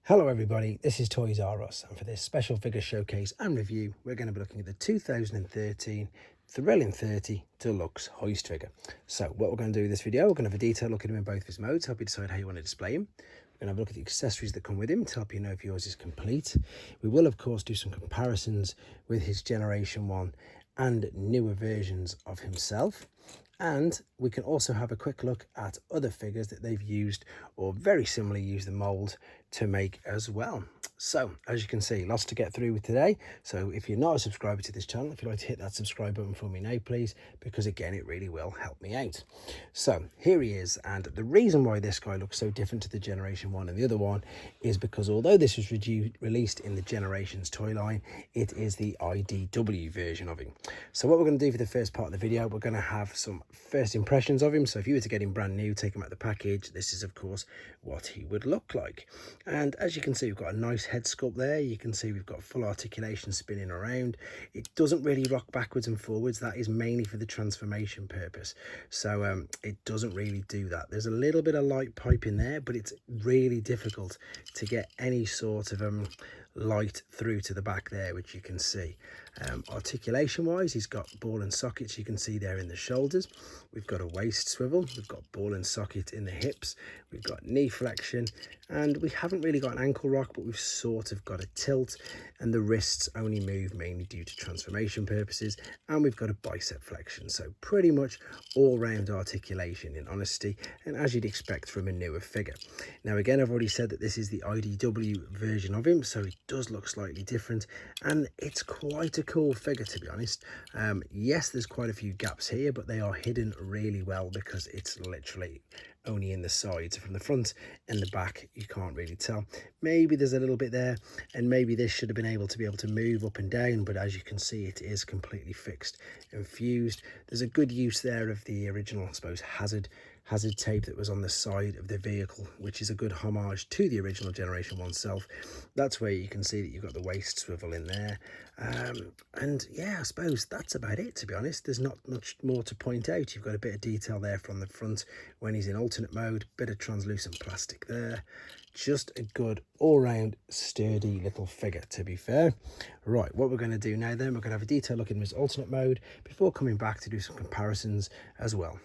Hello everybody, this is Toys R Us, and for this special figure showcase and review we're going to be looking at the 2013 Thrilling 30 Deluxe hoist figure. So what we're going to do in this video, we're going to have a detailed look at him in both of his modes, help you decide how you want to display him. We're going to have a look at the accessories that come with him to help you know if yours is complete. We will of course do some comparisons with his Generation 1 and newer versions of himself. And we can also have a quick look at other figures that they've used or very similarly used the mold to make as well. So as you can see, lots to get through with today. So if you're not a subscriber to this channel, if you'd like to hit that subscribe button for me now, please, because again, it really will help me out. So here he is. And the reason why this guy looks so different to the Generation 1 and the other one is because although this was released in the Generations toy line, it is the IDW version of him. So what we're going to do for the first part of the video, we're going to have some first impressions of him. So if you were to get him brand new, take him out of the package, this is of course what he would look like. And as you can see, we've got a nice head sculpt there. You can see we've got full articulation spinning around. It doesn't really rock backwards and forwards. That is mainly for the transformation purpose. So it doesn't really do that. There's a little bit of light pipe in there, but it's really difficult to get any sort of light through to the back there, which you can see. Articulation wise, he's got ball and sockets, you can see there in the shoulders. We've got a waist swivel, we've got ball and socket in the hips, we've got knee flexion, and we haven't really got an ankle rock, but we've sort of got a tilt, and the wrists only move mainly due to transformation purposes, and we've got a bicep flexion. So pretty much all round articulation in honesty, and as you'd expect from a newer figure. Now again, I've already said that this is the IDW version of him, so it does look slightly different, and it's quite a cool figure, to be honest. Yes, there's quite a few gaps here, but they are hidden really well because it's literally only in the sides. From the front and the back you can't really tell. Maybe there's a little bit there, and maybe this should have been able to move up and down, but as you can see, it is completely fixed and fused. There's a good use there of the original, I suppose, hazard tape that was on the side of the vehicle, which is a good homage to the original Generation 1 self. That's where you can see that you've got the waist swivel in there. And yeah, I suppose that's about it, to be honest. There's not much more to point out. You've got a bit of detail there from the front when he's in alternate mode, bit of translucent plastic there. Just a good all-round sturdy little figure, to be fair. Right, what we're going to do now then, we're going to have a detailed look in his alternate mode before coming back to do some comparisons as well.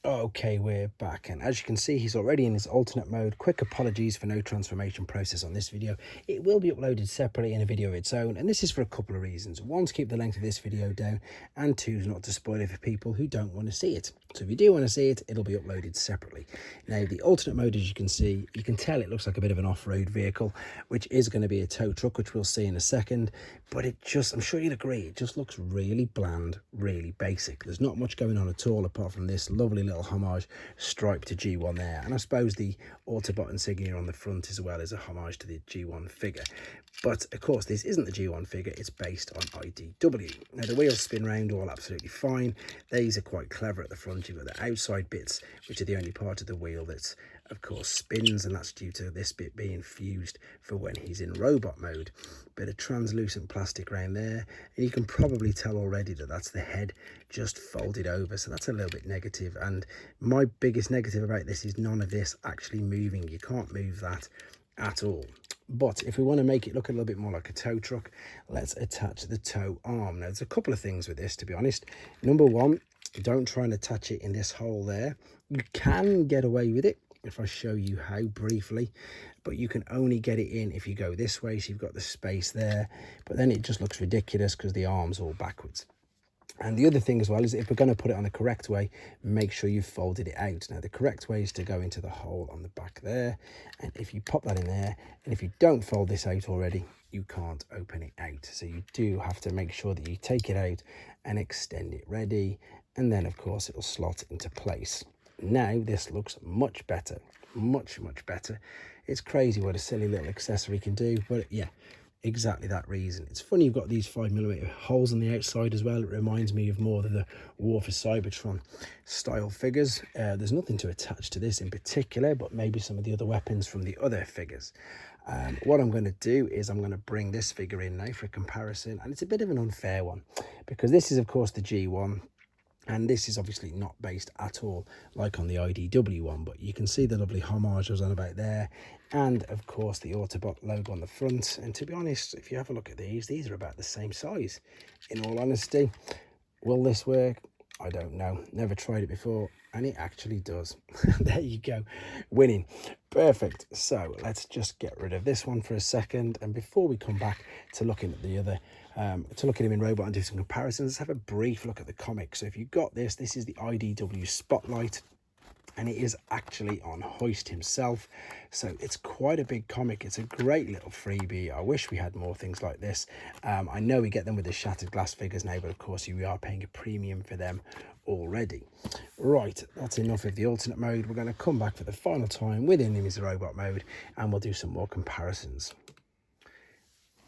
Okay, we're back, and as you can see, he's already in his alternate mode. Quick apologies for no transformation process on this video. It will be uploaded separately in a video of its own, and this is for a couple of reasons. One, to keep the length of this video down, and two, not to spoil it for people who don't want to see it. So if you do want to see it, it'll be uploaded separately. Now, the alternate mode, as you can see, you can tell it looks like a bit of an off-road vehicle, which is going to be a tow truck, which we'll see in a second. But it just, I'm sure you'd agree, it just looks really bland, really basic. There's not much going on at all apart from this lovely little homage stripe to G1 there, and I suppose the Autobot insignia on the front as well is a homage to the G1 figure. But of course, this isn't the G1 figure, it's based on IDW. Now the wheels spin round all absolutely fine. These are quite clever at the front. You've got the outside bits, which are the only part of the wheel that's of course spins, and that's due to this bit being fused for when he's in robot mode. Bit of translucent plastic around there, and you can probably tell already that that's the head just folded over, so that's a little bit negative. And my biggest negative about this is none of this actually moving. You can't move that at all. But if we want to make it look a little bit more like a tow truck, let's attach the tow arm. Now there's a couple of things with this, to be honest. Number one, don't try and attach it in this hole there. You can get away with it if I show you how briefly, but you can only get it in if you go this way, so you've got the space there, but then it just looks ridiculous because the arm's all backwards. And the other thing as well is, if we're going to put it on the correct way, make sure you've folded it out. Now the correct way is to go into the hole on the back there, and if you pop that in there, and if you don't fold this out already, you can't open it out. So you do have to make sure that you take it out and extend it ready, and then of course it will slot into place. Now this looks much better, much better. It's crazy what a silly little accessory can do, but yeah, exactly that reason. It's funny you've got these 5mm holes on the outside as well. It reminds me of more of the War for Cybertron style figures. There's nothing to attach to this in particular, but maybe some of the other weapons from the other figures. What I'm going to do is I'm going to bring this figure in now for a comparison, and it's a bit of an unfair one because this is of course the G1. And this is obviously not based at all like on the IDW one, but you can see the lovely homage I was on about there. And of course the Autobot logo on the front. And to be honest, if you have a look at these are about the same size, in all honesty. Will this work? I don't know. Never tried it before, and it actually does. There you go. Winning. Perfect. So let's just get rid of this one for a second. And before we come back to looking at the other, to look at him in robot and do some comparisons, let's have a brief look at the comic. So if you got this is the Idw Spotlight, and it is actually on Hoist himself. So it's quite a big comic. It's a great little freebie. I wish we had more things like this. I know we get them with the shattered glass figures now, but of course we are paying a premium for them already. Right, that's enough of the alternate mode. We're going to come back for the final time within his robot mode, and we'll do some more comparisons.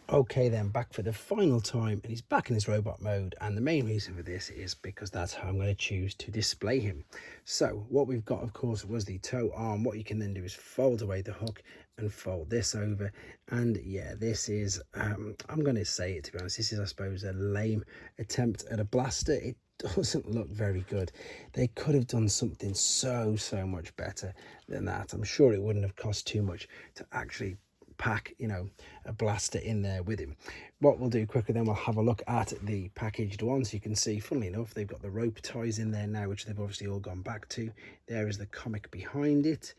Okay then, back for the final time, and he's back in his robot mode, and the main reason for this is because that's how I'm going to choose to display him. So what we've got, of course, was the toe arm. What you can then do is fold away the hook and fold this over, and yeah, this is I'm going to say it, to be honest, this is, I suppose, a lame attempt at a blaster. It doesn't look very good. They could have done something so much better than that. I'm sure it wouldn't have cost too much to actually pack, you know, a blaster in there with him. What we'll do quicker, then we'll have a look at the packaged one. So you can see, funnily enough, they've got the rope ties in there now, which they've obviously all gone back to. There is the comic behind it.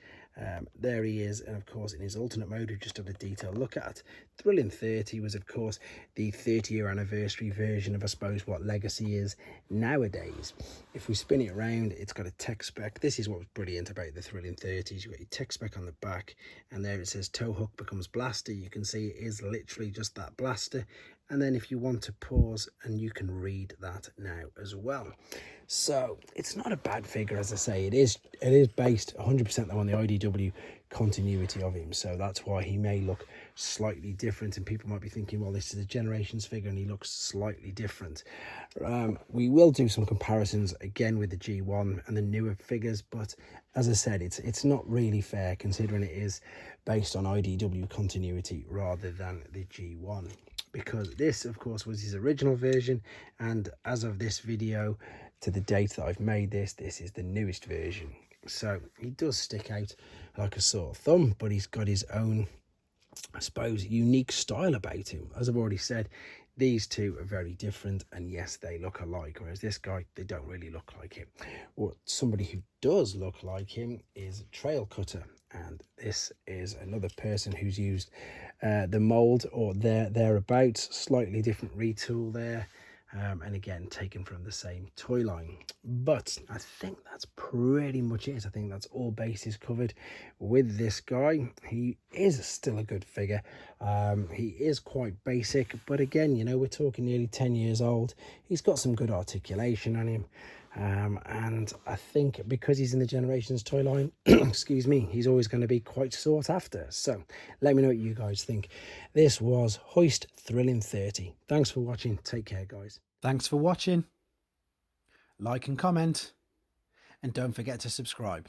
There he is, and of course in his alternate mode, we just have a detailed look at. Thrilling 30 was, of course, the 30-year anniversary version of, I suppose, what Legacy is nowadays. If we spin it around, it's got a tech spec. This is what was brilliant about the Thrilling 30s. You've got your tech spec on the back, and there it says tow hook becomes blaster. You can see it is literally just that blaster. And then if you want to pause, and you can read that now as well. So it's not a bad figure, as I say. It is based 100% on the IDW continuity of him, so that's why he may look slightly different, and people might be thinking, well, this is a Generations figure and he looks slightly different. We will do some comparisons again with the G1 and the newer figures, but as I said, it's not really fair considering it is based on IDW continuity rather than the G1, because this, of course, was his original version, and as of this video, to the date that I've made this is the newest version. So he does stick out like a sore thumb, but he's got his own, I suppose, unique style about him. As I've already said, these two are very different, and yes, they look alike, whereas this guy, they don't really look like him. Or somebody who does look like him is Trail Cutter, and this is another person who's used the mold or thereabouts, slightly different retool there. And again, taken from the same toy line. But I think that's pretty much it. I think that's all bases covered with this guy. He is still a good figure. He is quite basic, but again, you know, we're talking nearly 10 years old. He's got some good articulation on him. And I think because he's in the Generations toy line, excuse me, he's always going to be quite sought after. So let me know what you guys think. This was Hoist Thrilling 30. Thanks for watching. Take care, guys. Thanks for watching. Like and comment, and don't forget to subscribe.